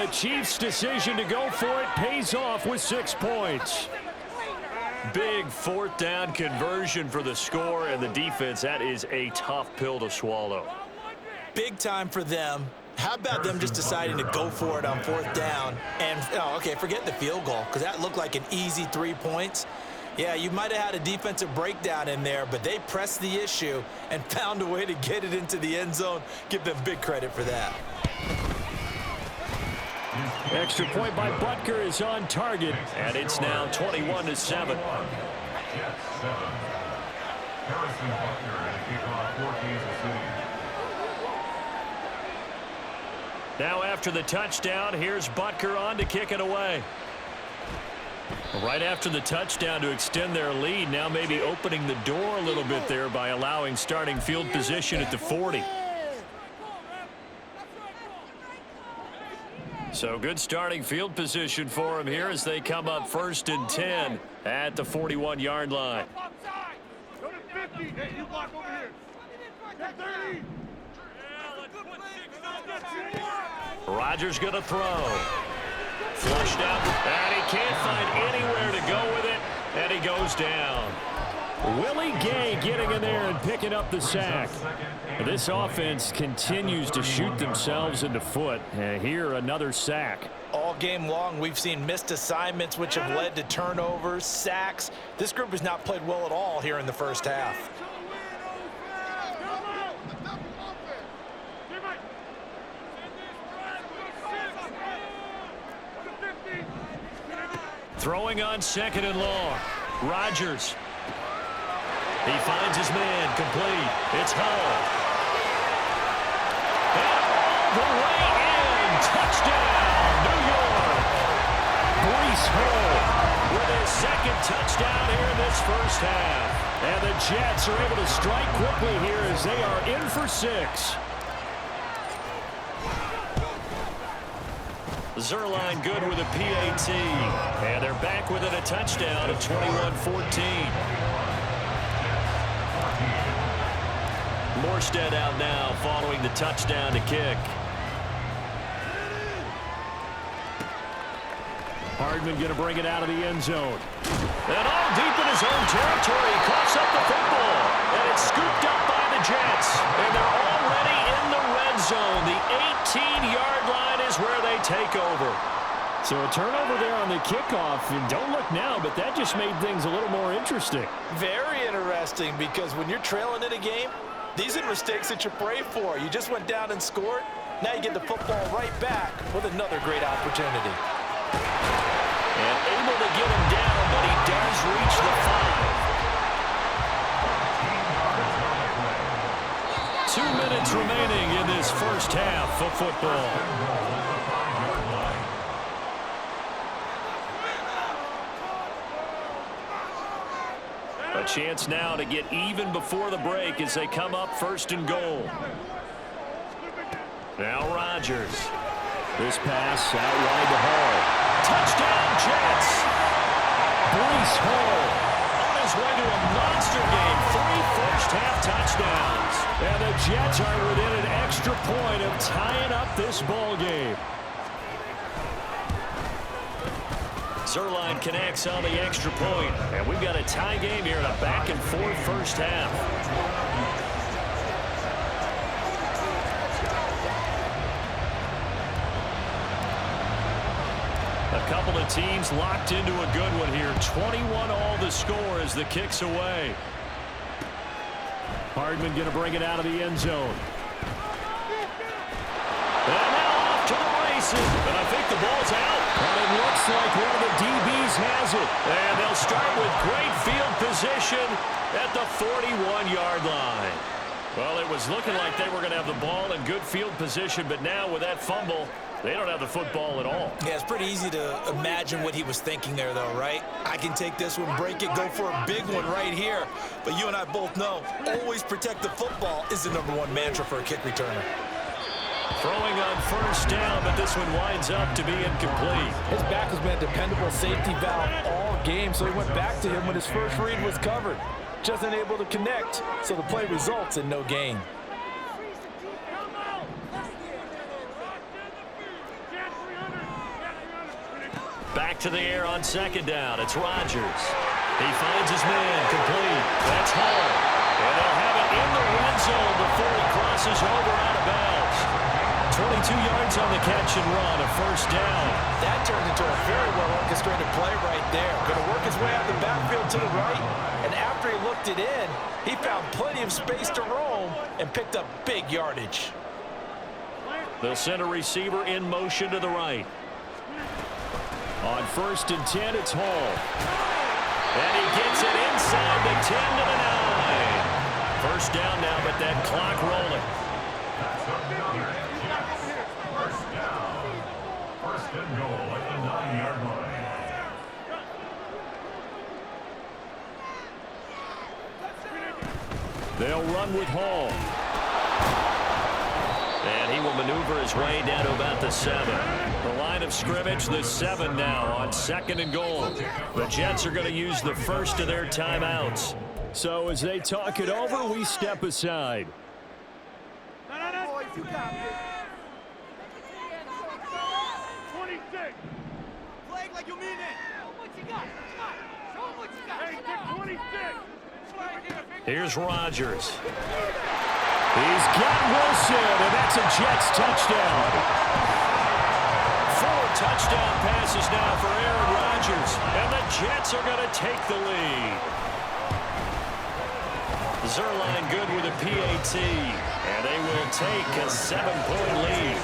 the Chiefs' decision to go for it pays off with 6 points. Big fourth down conversion for the score, and the defense, that is a tough pill to swallow. Big time for them. How about them just deciding to go for it on fourth down? And, okay, forget the field goal, because that looked like an easy 3 points. Yeah, you might have had a defensive breakdown in there, but they pressed the issue and found a way to get it into the end zone. Give them big credit for that. Extra point by Butker is on target. And it's now 21-7. Now after the touchdown, here's Butker on to kick it away. Right after the touchdown to extend their lead, now maybe opening the door a little bit there by allowing starting field position at the 40. So good starting field position for him here as they come up 1st and 10 at the 41-yard line. Go to 50. Hey, you block over here. Get 30. Rodgers going to throw. Flushed out, and he can't find anywhere to go with it, and he goes down. Willie Gay getting in there and picking up the sack. This offense continues to shoot themselves in the foot. And here, another sack. All game long, we've seen missed assignments, which have led to turnovers, sacks. This group has not played well at all here in the first half. Throwing on 2nd and long. Rodgers. He finds his man complete. It's Hull. And all the way in. Touchdown, New York. Breece Hall with his 2nd touchdown here in this first half. And the Jets are able to strike quickly here as they are in for 6. Zerline good with a PAT. And they're back within a touchdown at 21-14. Morstead out now following the touchdown to kick. Hardman going to bring it out of the end zone. And all deep in his own territory. He coughs up the football. And it's scooped up by the Jets. And they're already in the red zone. The 18-yard line is where they take over. So a turnover there on the kickoff. And don't look now, but that just made things a little more interesting. Very interesting, because when you're trailing in a game, these are mistakes that you pray for. You just went down and scored. Now you get the football right back with another great opportunity. And able to get him down, but he does reach the 5. 2 minutes remaining in this first half of football. A chance now to get even before the break as they come up 1st and goal. Now Rodgers. This pass out wide to Hall. Touchdown Jets. Breece Hall On his way to a monster game. 3 first-half touchdowns. And the Jets are within an extra point of tying up this ball game. Zerline connects on the extra point. And we've got a tie game here in a back-and-forth first half. A couple of teams locked into a good one here. 21 all the score as the kick's away. Hardman going to bring it out of the end zone. And now off to the races. And I think the ball's out. And it looks like one of the DBs has it. And they'll start with great field position at the 41-yard line. Well, it was looking like they were going to have the ball in good field position, but now with that fumble, they don't have the football at all. Yeah, it's pretty easy to imagine what he was thinking there, though, right? I can take this one, break it, go for a big one right here. But you and I both know, always protect the football is the #1 mantra for a kick returner. Throwing on first down, but this one winds up to be incomplete. His back has been a dependable safety valve all game, so he went back to him when his first read was covered. Just unable to connect, so the play results in no gain. Back to the air on second down. It's Rodgers. He finds his man, complete. That's Hall. And they'll have it in the red zone before he crosses over out of bounds. 22 yards on the catch and run, a first down. That turned into a very well-orchestrated play right there. Going to work his way out the backfield to the right, and after he looked it in, he found plenty of space to roam and picked up big yardage. They'll send a receiver in motion to the right. On 1st and 10, it's Hall. And he gets it inside the 10 to the 9. First down now, but that clock rolling. First and goal at the 9-yard line. They'll run with Hall. And he will maneuver his way down to about the 7. The line of scrimmage, the 7 now on 2nd and goal. The Jets are going to use the first of their timeouts. So as they talk it over, we step aside. Boys, you got it. 26. Flag like you mean it. Show what you got. Show them what you got. Hey, get 26. Here's Rodgers. He's got Wilson, and that's a Jets touchdown. 4 touchdown passes now for Aaron Rodgers, and the Jets are going to take the lead. Zerline good with a PAT, and they will take a 7-point lead.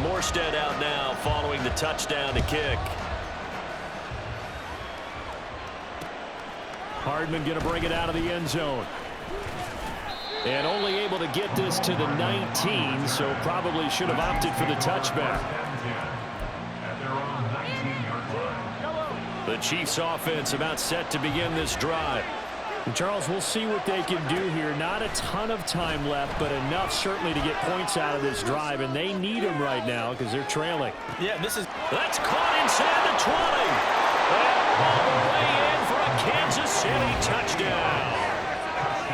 Morstead out now following the touchdown to kick. Hardman going to bring it out of the end zone. And only able to get this to the 19, so probably should have opted for the touchback. The Chiefs offense about set to begin this drive. And Charles, we'll see what they can do here. Not a ton of time left, but enough certainly to get points out of this drive, and they need them right now because they're trailing. Yeah, That's caught inside the 20. And all the way in for a Kansas City touchdown.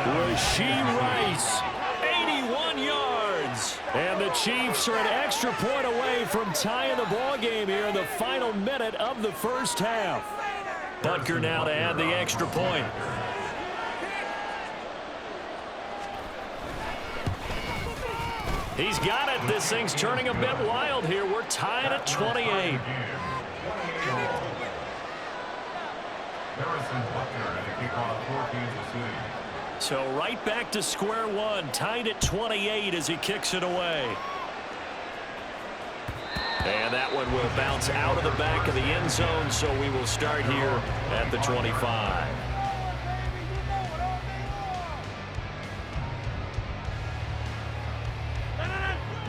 Rashee Rice, 81 yards. and the Chiefs are an extra point away from tying the ball game here in the final minute of the first half. Butker now to add the extra point. He's got it. This thing's turning a bit wild here. We're tied at 28. So right back to square one, tied at 28 as he kicks it away. And that one will bounce out of the back of the end zone, so we will start here at the 25.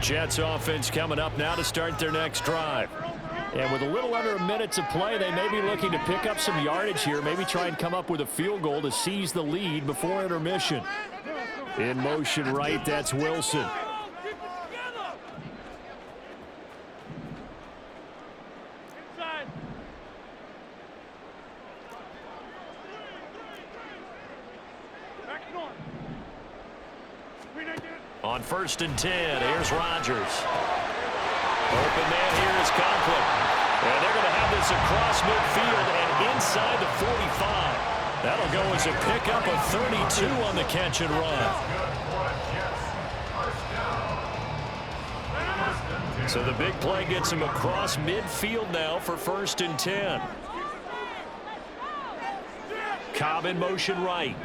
Jets offense coming up now to start their next drive. And with a little under a minute to play, they may be looking to pick up some yardage here, maybe try and come up with a field goal to seize the lead before intermission. In motion right, that's Wilson. On 1st and 10, here's Rodgers. Open man here is Conklin. And they're going to have this across midfield and inside the 45. That'll go as a pickup of 32 on the catch and run. So the big play gets him across midfield now for 1st and 10. Cobb in motion right.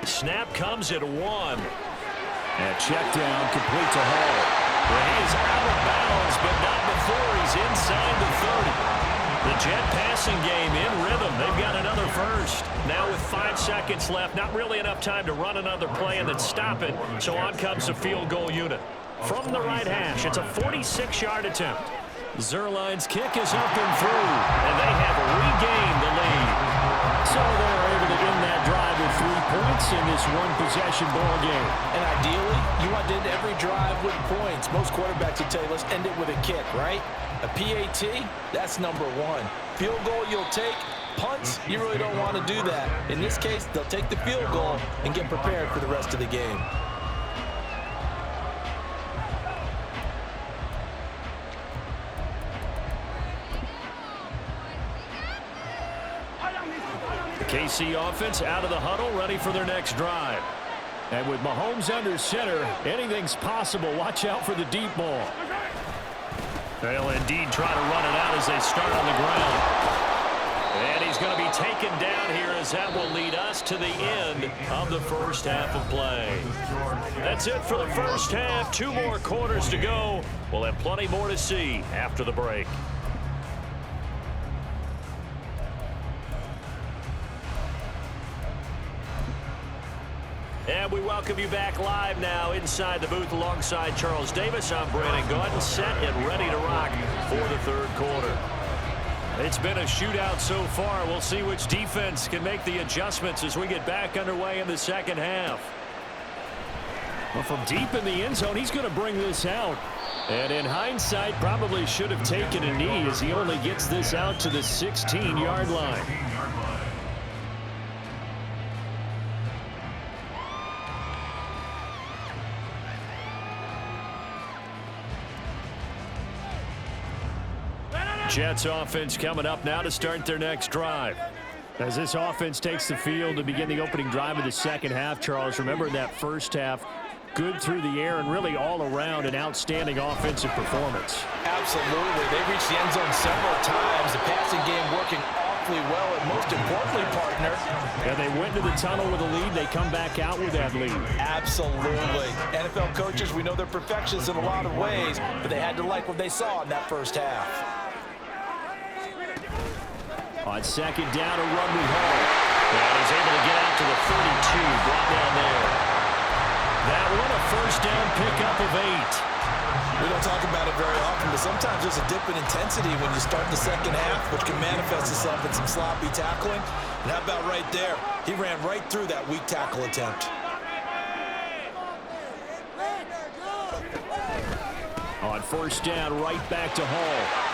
Snap comes at 1. And check down, complete to Hall. Well, he is out of bounds, but not before he's inside the 30. The Jet passing game in rhythm. They've got another first. Now with 5 seconds left, not really enough time to run another play and then stop it. So on comes the field goal unit. From the right hash, it's a 46-yard attempt. Zerline's kick is up and through, and they have regained the lead. So they're able to end that drive with 3 points in this one-possession ball game. And ideally, you want to end every drive with points. Most quarterbacks would tell you, let's end it with a kick, right? A PAT, that's number 1. Field goal you'll take, Punts, you really don't want to do that. In this case, they'll take the field goal and get prepared for the rest of the game. The KC offense out of the huddle, ready for their next drive. And with Mahomes under center, anything's possible. Watch out for the deep ball. They'll indeed try to run it out as they start on the ground. And he's going to be taken down here as that will lead us to the end of the first half of play. That's it for the first half. 2 more quarters to go. We'll have plenty more to see after the break. And we welcome you back live now inside the booth alongside Charles Davis. I'm Brandon Gaudin, set and ready to rock for the third quarter. It's been a shootout so far. We'll see which defense can make the adjustments as we get back underway in the second half. Well, from deep in the end zone, he's going to bring this out. And in hindsight, probably should have taken a knee as he only gets this out to the 16-yard line. Jets offense coming up now to start their next drive. As this offense takes the field to begin the opening drive of the second half, Charles, remember in that first half, good through the air and really all around an outstanding offensive performance. Absolutely. They reached the end zone several times. The passing game working awfully well, and most importantly, partner. Yeah, they went to the tunnel with a lead. They come back out with that lead. Absolutely. NFL coaches, we know they're perfectionists in a lot of ways, but they had to like what they saw in that first half. On second down, a run with Hall. And he's able to get out to the 32, brought down there. That one a first down pickup of 8. We don't talk about it very often, but sometimes there's a dip in intensity when you start the second half, which can manifest itself in some sloppy tackling. And how about right there? He ran right through that weak tackle attempt. On first down, right back to Hall.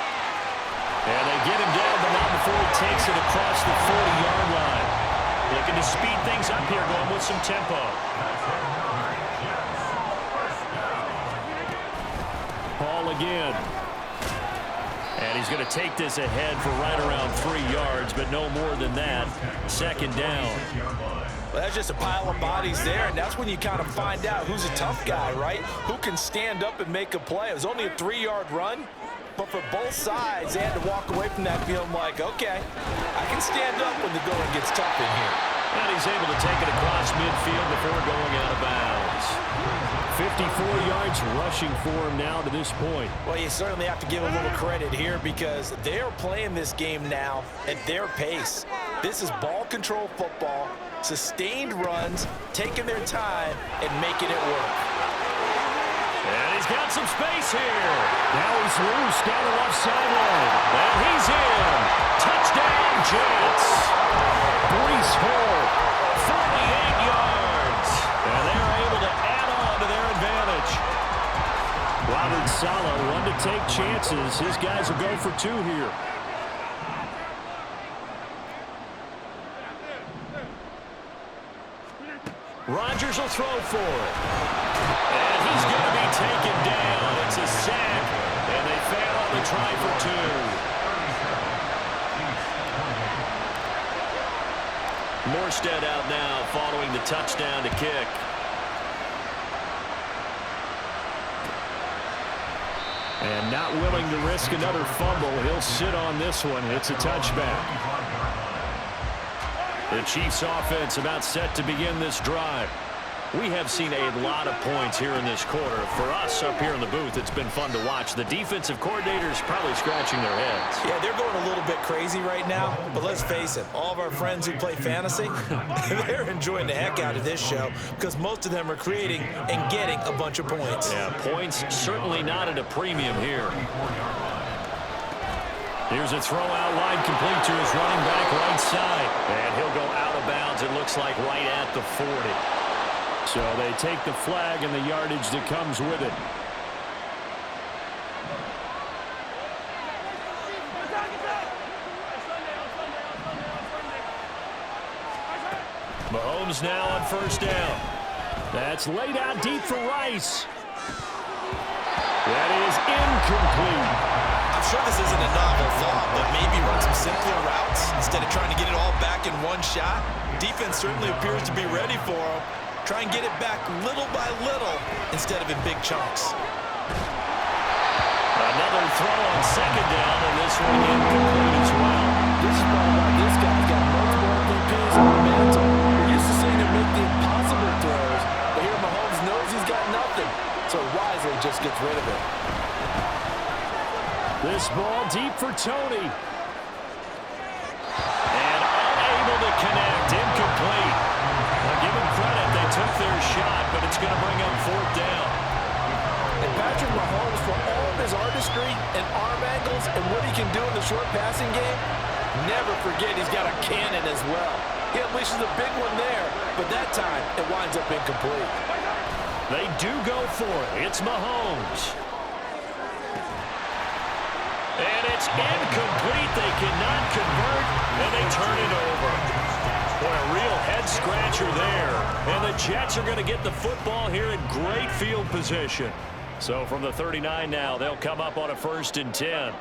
And they get him down, but not before he takes it across the 40-yard line. Looking to speed things up here, going with some tempo. Hall again. And he's going to take this ahead for right around 3 yards, but no more than that. Second down. Well, that's just a pile of bodies there, and that's when you kind of find out who's a tough guy, right? Who can stand up and make a play. It was only a 3-yard run. But for both sides, they had to walk away from that feeling like, okay, I can stand up when the going gets tough in here. And he's able to take it across midfield before going out of bounds. 54 yards rushing for him now to this point. Well, you certainly have to give a little credit here because they're playing this game now at their pace. This is ball control football, sustained runs, taking their time, and making it work. And he's got some space here. Now he's loose down the left sideline. And he's in. Touchdown, Jets. Breece Hall, 48 yards. And they're able to add on to their advantage. Robert Saleh, one to take chances. His guys will go for 2 here. Rodgers will throw for it. And he's going to be taken down. It's a sack. And they fail on the try for 2. Morstead out now following the touchdown to kick. And not willing to risk another fumble. He'll sit on this one. It's a touchback. The Chiefs offense about set to begin this drive. We have seen a lot of points here in this quarter. For us up here in the booth, it's been fun to watch. The defensive coordinators probably scratching their heads. Yeah, they're going a little bit crazy right now, but let's face it, all of our friends who play fantasy, they're enjoying the heck out of this show because most of them are creating and getting a bunch of points. Yeah, points certainly not at a premium here. Here's a throw out wide, complete to his running back right side. And he'll go out of bounds, it looks like, right at the 40. So they take the flag and the yardage that comes with it. Mahomes now on first down. That's laid out deep for Rice. That is incomplete. I'm sure this isn't a novel thought, but maybe run some simpler routes instead of trying to get it all back in one shot. Defense certainly appears to be ready for him. Try and get it back little by little instead of in big chunks. Another throw on second down, and this one incomplete as well. This is probably why this guy's got multiple MVPs on the mantle. We're used to seeing him make the impossible throws, but here Mahomes knows he's got nothing, so wisely just gets rid of it. This ball deep for Tony. And unable to connect, incomplete. Well, give him credit, they took their shot, but it's going to bring up fourth down. And Patrick Mahomes, for all of his artistry and arm angles and what he can do in the short passing game, never forget he's got a cannon as well. He unleashes a big one there, but that time it winds up incomplete. They do go for it. It's Mahomes. And it's incomplete. They cannot convert, and they turn it over. Boy, a real head-scratcher there. And the Jets are going to get the football here in great field position. So from the 39 now, they'll come up on a 1st and 10.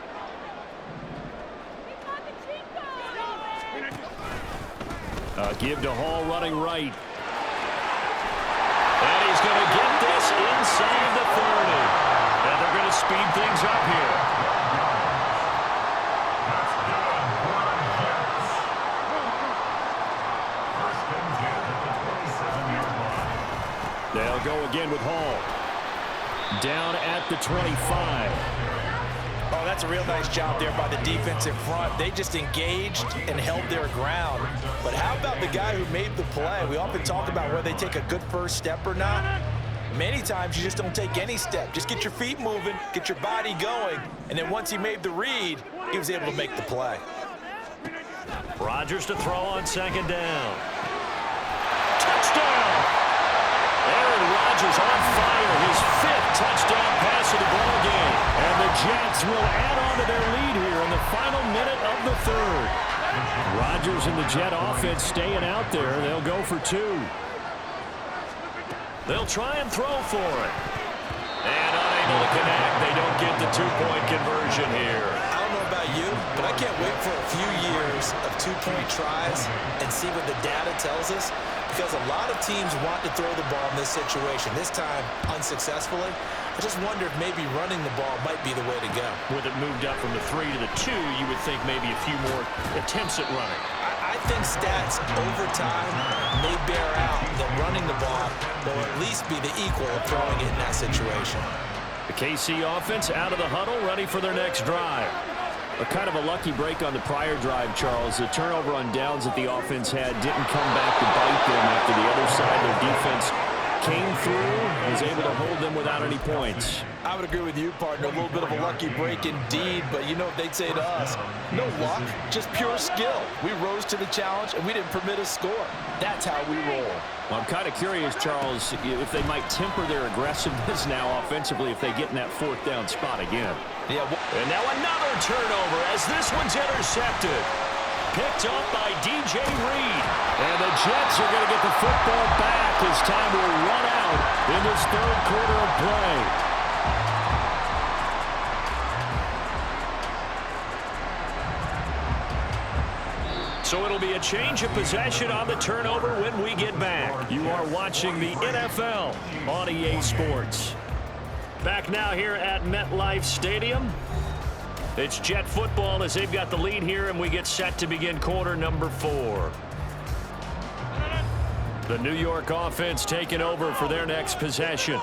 Give to Hall running right. And he's going to get this inside the 30. And they're going to speed things up here. They'll go again with Hall. Down at the 25. Oh, that's a real nice job there by the defense in front. They just engaged and held their ground. But how about the guy who made the play? We often talk about whether they take a good first step or not. Many times you just don't take any step. Just get your feet moving, get your body going, and then once he made the read, he was able to make the play. Rodgers to throw on second down. Touchdown! Aaron Rodgers on fire, his 5th touchdown pass of the ball game. And the Jets will add on to their lead here in the final minute of the 3rd. Rodgers and the Jet offense staying out there. They'll go for 2. They'll try and throw for it. And unable to connect. They don't get the 2-point conversion here. I don't know about you, but I can't wait for a few years of 2-point tries and see what the data tells us. Because a lot of teams want to throw the ball in this situation. This time, unsuccessfully. I just wonder if maybe running the ball might be the way to go. With it moved up from the 3 to the 2, you would think maybe a few more attempts at running. I think stats over time may bear out that running the ball will at least be the equal of throwing it in that situation. The KC offense out of the huddle, ready for their next drive. A kind of a lucky break on the prior drive, Charles. The turnover on downs that the offense had didn't come back to bite them after the other side. Their defense came through and was able to hold them without any points. I would agree with you, partner. A little bit of a lucky break indeed, but you know what they'd say to us? No luck, just pure skill. We rose to the challenge, and we didn't permit a score. That's how we roll. Well, I'm kind of curious, Charles, if they might temper their aggressiveness now offensively if they get in that 4th down spot again. Yeah. And now another turnover as this one's intercepted. Picked up by DJ Reed. And the Jets are going to get the football back as time will run out in this 3rd quarter of play. So it'll be a change of possession on the turnover when we get back. You are watching the NFL on EA Sports. Back now here at MetLife Stadium. It's Jet football as they've got the lead here, and we get set to begin quarter number 4. The New York offense taking over for their next possession.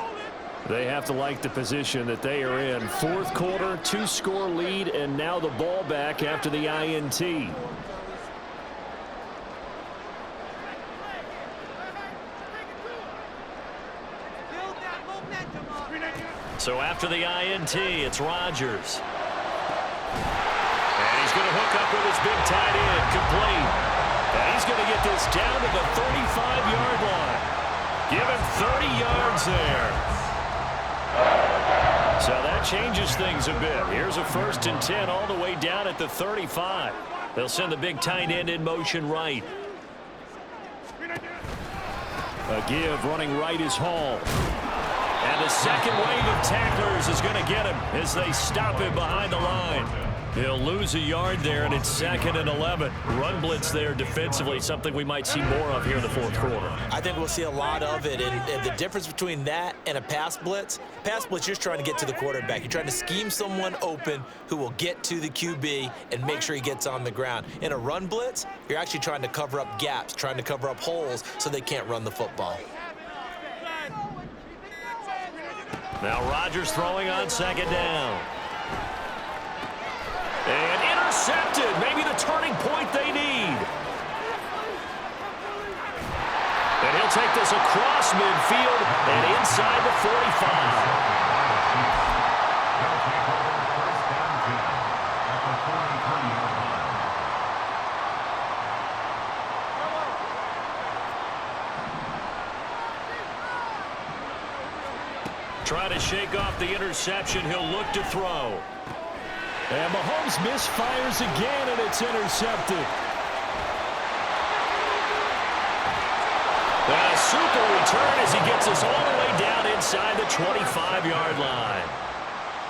They have to like the position that they are in. 4th quarter, 2-score lead, and now the ball back after the INT. So after the INT, it's Rodgers. And he's going to hook up with his big tight end, complete. And he's going to get this down to the 35-yard line. Give him 30 yards there. So that changes things a bit. Here's a 1st and 10 all the way down at the 35. They'll send the big tight end in motion right. A give running right is Hall. And the second wave of tacklers is going to get him as they stop him behind the line. He'll lose a yard there, and it's 2nd and 11. Run blitz there defensively, something we might see more of here in the fourth quarter. I think we'll see a lot of it, and the difference between that and a pass blitz, you're just trying to get to the quarterback. You're trying to scheme someone open who will get to the QB and make sure he gets on the ground. In a run blitz, you're actually trying to cover up gaps, trying to cover up holes so they can't run the football. Now Rodgers throwing on 2nd down. And intercepted. Maybe the turning point they need. And he'll take this across midfield and inside the 45. Try to shake off the interception. He'll look to throw. And Mahomes misfires again, and it's intercepted. A super return as he gets us all the way down inside the 25-yard line.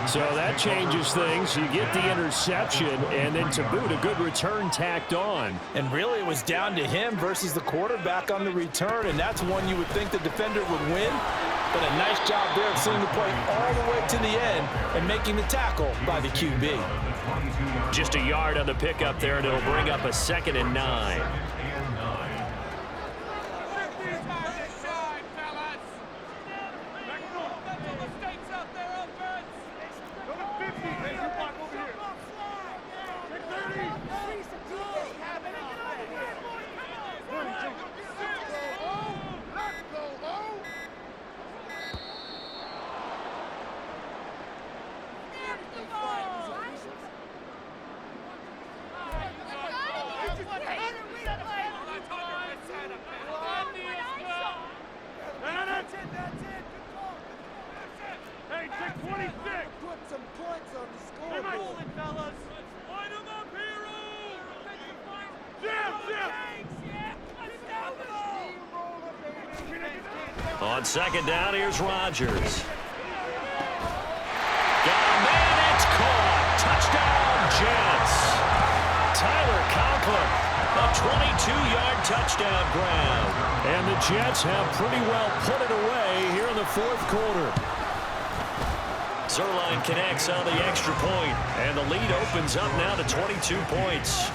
So that changes things. You get the interception, and then to boot, a good return tacked on. And really, it was down to him versus the quarterback on the return, and that's one you would think the defender would win. But a nice job there of seeing the play all the way to the end and making the tackle by the QB. Just a yard on the pickup there, and it'll bring up a 2nd and 9. On 2nd down, here's Rodgers. Got a man, it's caught. Touchdown, Jets. Tyler Conklin, a 22-yard touchdown grab. And the Jets have pretty well put it away here in the fourth quarter. Zerline connects on the extra point, and the lead opens up now to 22 points.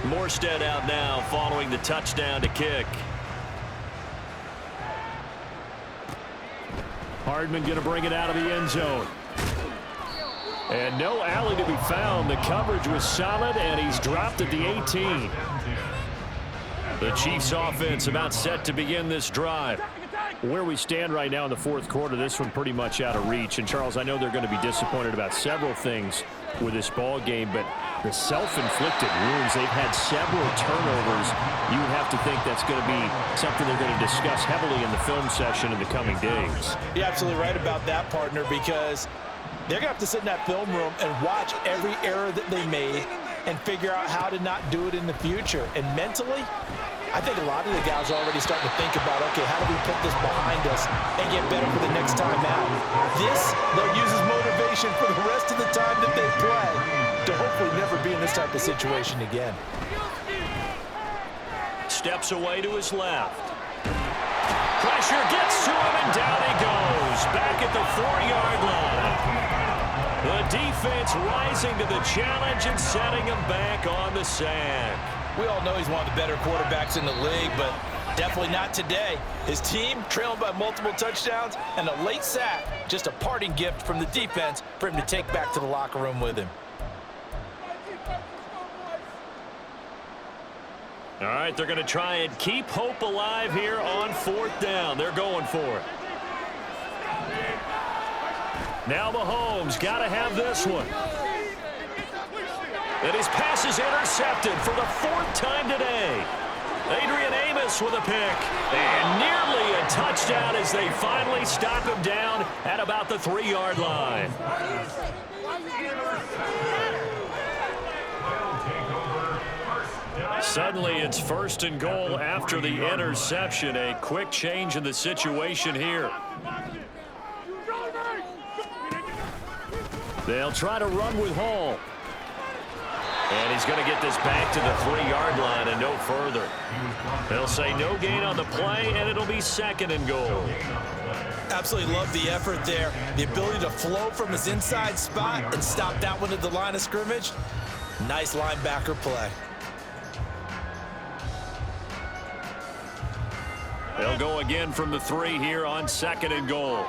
Morstead out now following the touchdown to kick. Hardman going to bring it out of the end zone. And no alley to be found. The coverage was solid, and he's dropped at the 18. The Chiefs offense about set to begin this drive. Where we stand right now in the fourth quarter, this one pretty much out of reach. And, Charles, I know they're going to be disappointed about several things with this ball game, but the self-inflicted wounds, they've had several turnovers. You would have to think that's going to be something they're going to discuss heavily in the film session in the coming days. You're absolutely right about that, partner, because they're going to have to sit in that film room and watch every error that they made and figure out how to not do it in the future. And mentally, I think a lot of the guys are already starting to think about, okay, how do we put this behind us and get better for the next time out? This, they'll use as motivation for the rest of the time that they play to hopefully never be in this type of situation again. Steps away to his left. Pressure gets to him, and down he goes. Back at the 4-yard line. The defense rising to the challenge and setting him back on the sack. We all know he's one of the better quarterbacks in the league, but definitely not today. His team trailing by multiple touchdowns, and a late sack, just a parting gift from the defense for him to take back to the locker room with him. All right, they're going to try and keep hope alive here on 4th down. They're going for it. Now Mahomes got to have this one. And his pass is intercepted for the 4th time today. Adrian Amos with a pick. And nearly a touchdown as they finally stop him down at about the 3-yard line. Suddenly it's 1st and goal after the interception. A quick change in the situation here. They'll try to run with Hall. And he's going to get this back to the 3-yard line and no further. They'll say no gain on the play, and it'll be 2nd and goal. Absolutely love the effort there. The ability to flow from his inside spot and stop that one at the line of scrimmage. Nice linebacker play. They'll go again from the 3 here on 2nd and goal.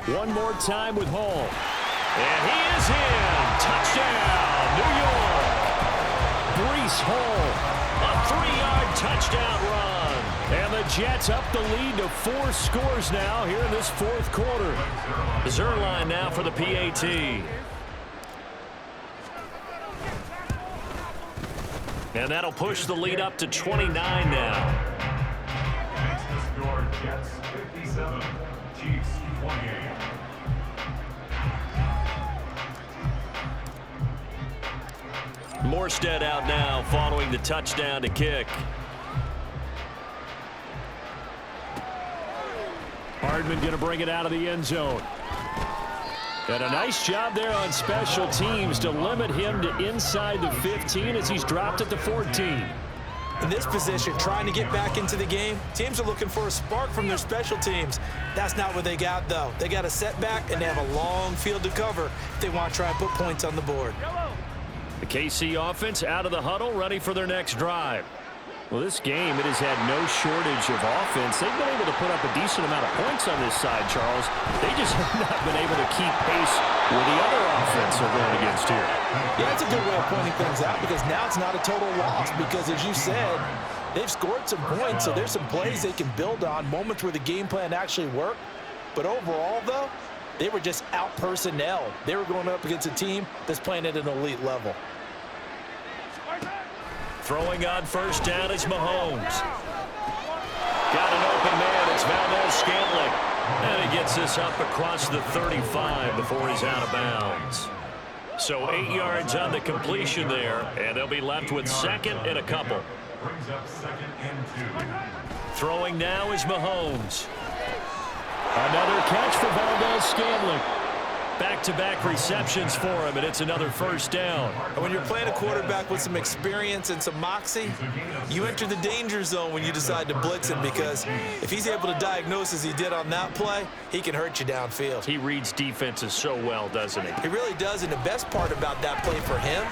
One more time with Hall. And he is in. Touchdown, New York. Breece Hall. A 3-yard touchdown run. And the Jets up the lead to 4 scores now here in this 4th quarter. Zerline now for the PAT. And that'll push the lead up to 29 now. Makes the score Jets 57, Chiefs 28. Morstead out now following the touchdown to kick. Hardman going to bring it out of the end zone. And a nice job there on special teams to limit him to inside the 15 as he's dropped at the 14. In this position, trying to get back into the game, teams are looking for a spark from their special teams. That's not what they got, though. They got a setback, and they have a long field to cover if they want to try and put points on the board. The KC offense out of the huddle, ready for their next drive. Well, this game, it has had no shortage of offense. They've been able to put up a decent amount of points on this side, Charles. They just have not been able to keep pace with the other offense they're going against here. Yeah, that's a good way of pointing things out because now it's not a total loss because, as you said, they've scored some points, so there's some plays they can build on, moments where the game plan actually worked. But overall, though, they were just out-personnel. They were going up against a team that's playing at an elite level. Throwing on 1st down is Mahomes. Got an open man. It's Valdez-Scantling. And he gets this up across the 35 before he's out of bounds. So 8 yards on the completion there, and they'll be left with 2nd and a couple. Brings up 2nd and 2. Throwing now is Mahomes. Another catch for Valdez-Scantling. Back-to-back receptions for him, and it's another 1st down. And when you're playing a quarterback with some experience and some moxie, you enter the danger zone when you decide to blitz him because if he's able to diagnose as he did on that play, he can hurt you downfield. He reads defenses so well, doesn't he? He really does, and the best part about that play for him,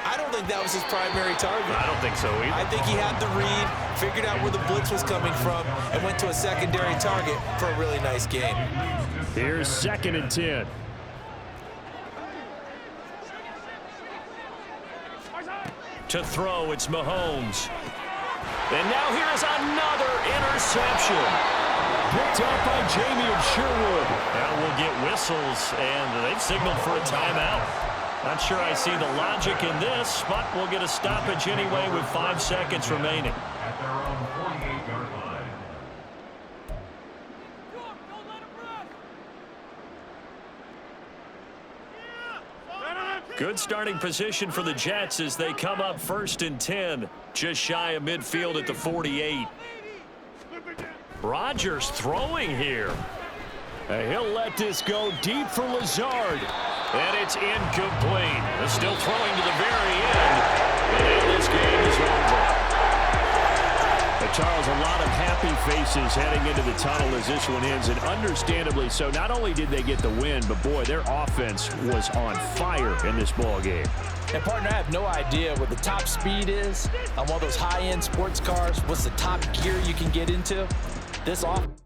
I don't think that was his primary target. I don't think so either. I think he had the read, figured out where the blitz was coming from, and went to a secondary target for a really nice game. Here's 2nd and 10. To throw, it's Mahomes. And now here's another interception. Picked up by Jamie and Sherwood. Now we'll get whistles, and they've signaled for a timeout. Not sure I see the logic in this, but we'll get a stoppage anyway with 5 seconds remaining. At their own 48-yard line. Good starting position for the Jets as they come up 1st and 10, just shy of midfield at the 48. Rodgers throwing here. And he'll let this go deep for Lazard. And it's incomplete. They're still throwing to the very end. And now this game is over. Charles, a lot of happy faces heading into the tunnel as this one ends, and understandably so. Not only did they get the win, but boy, their offense was on fire in this ball game. And partner, I have no idea what the top speed is on one of those high-end sports cars. What's the top gear you can get into? This offense